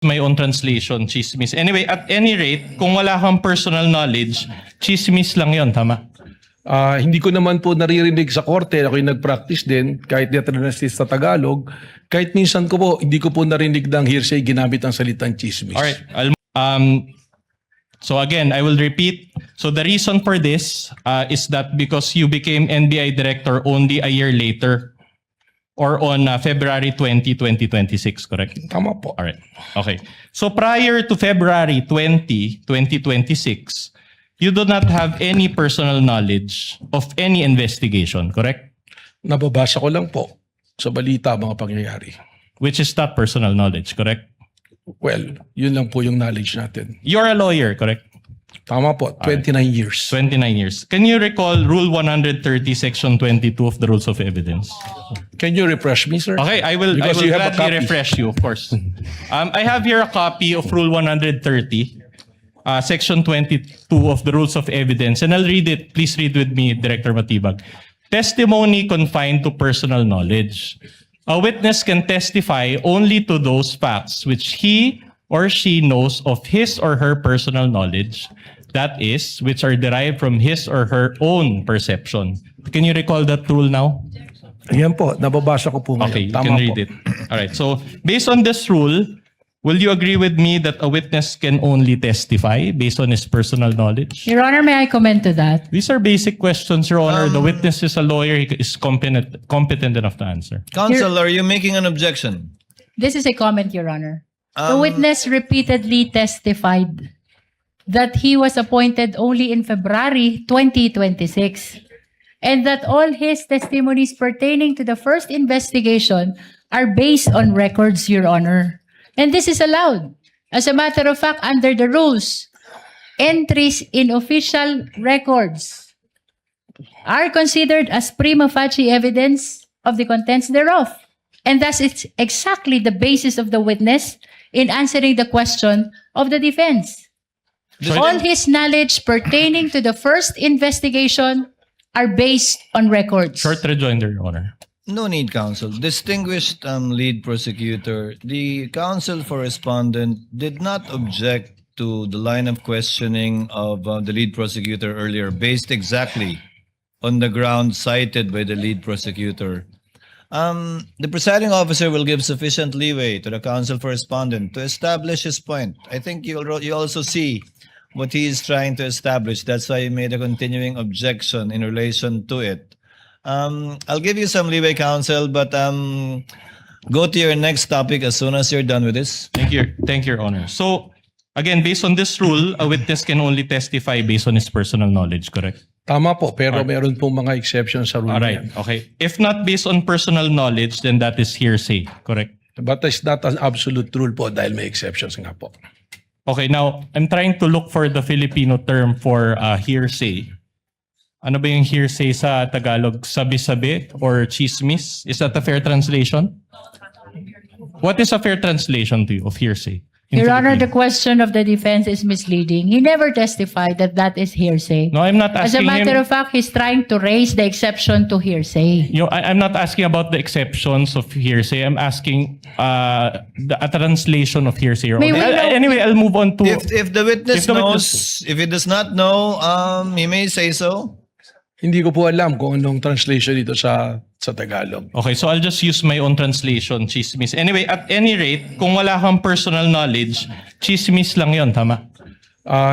my own translation, chismis. Anyway, at any rate, kung wala kang personal knowledge, chismis lang yon, tama? Hindi ko naman po naririnig sa korte, ako'y nag-practice din, kahit di translate sa Tagalog, kahit minsan ko po, hindi ko po narinig ng hearsay ginamit ang salitang chismis. Alright. So again, I will repeat. So the reason for this is that because you became NBI director only a year later or on February 20, 2026, correct? Tama po. Alright. Okay. So prior to February 20, 2026, you do not have any personal knowledge of any investigation, correct? Nababasa ko lang po sa balita mga pangyayari. Which is not personal knowledge, correct? Well, yun lang po yung knowledge natin. You're a lawyer, correct? Tama po, 29 years. 29 years. Can you recall Rule 130, Section 22 of the Rules of Evidence? Can you refresh me, sir? Okay, I will Because you have a gladly copy. refresh you, of course. I have here a copy of Rule 130, Section 22 of the Rules of Evidence, and I'll read it. Please read with me, Director Matibag. Testimony confined to personal knowledge. A witness can testify only to those facts which he or she knows of his or her personal knowledge, that is, which are derived from his or her own perception. Can you recall that rule now? Ayan po, nababasa ko po ngayon. Okay, you Tama can po. read it. All right. So, based on this rule, will you agree with me that a witness can only testify based on his personal knowledge? Your Honor, may I comment to that? These are basic questions, Your Honor. The witness is a lawyer. He is competent enough to answer. Counsel, are you making an objection? This is a comment, Your Honor. The witness repeatedly testified that he was appointed only in February 2026 and that all his testimonies pertaining to the first investigation are based on records, Your Honor. And this is allowed. As a matter of fact, under the rules, entries in official records are considered as prima facie evidence of the contents thereof. And thus, it's exactly the basis of the witness in answering the question of the defense. All his knowledge pertaining to the first investigation are based on records. Short rejoinder, Your Honor. No need, counsel. Distinguished lead prosecutor, the counsel for respondent did not object to the line of questioning of the lead prosecutor earlier, based exactly on the ground cited by the lead prosecutor. The presiding officer will give sufficient leeway to the counsel for respondent to establish his point. I think you also see what he is trying to establish. That's why he made a continuing objection in relation to it. I'll give you some leeway, counsel, but go to your next topic as soon as you're done with this. Thank you, Your Honor. So, again, based on this rule, a witness can only testify based on his personal knowledge, correct? Tama po, pero meron pong mga exceptions sa rule All na right. yan. Okay. If not based on personal knowledge, then that is hearsay, correct? But it's not an absolute rule po dahil may exceptions nga po. Okay, now, I'm trying to look for the Filipino term for hearsay. Ano ba yung hearsay sa Tagalog? Sabi-sabi or chismis? Is that a fair translation? What is a fair translation to you of hearsay? in Your Honor, the Filipino? question of the defense is misleading. He never testified that that is hearsay. No, I'm not As a asking matter him. of fact, he's trying to raise the exception to hearsay. I'm not asking about the exceptions of hearsay. I'm asking a translation of hearsay. Your May Honor. we know- Anyway, I'll move on to. If the witness If the knows, if he does not know, he may say so. Hindi ko po alam kung anong translation dito sa Tagalog. Okay, so I'll just use my own translation, chismis. Anyway, at any rate, kung wala kang personal knowledge, chismis lang yon, tama?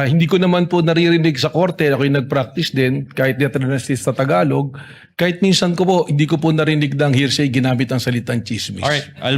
Hindi ko naman po naririnig sa korte, ako'y nag-practice din, kahit di translate sa Tagalog, kahit minsan ko po, hindi ko po narinig ng hearsay ginamit ang salitang chismis. Alright, I'll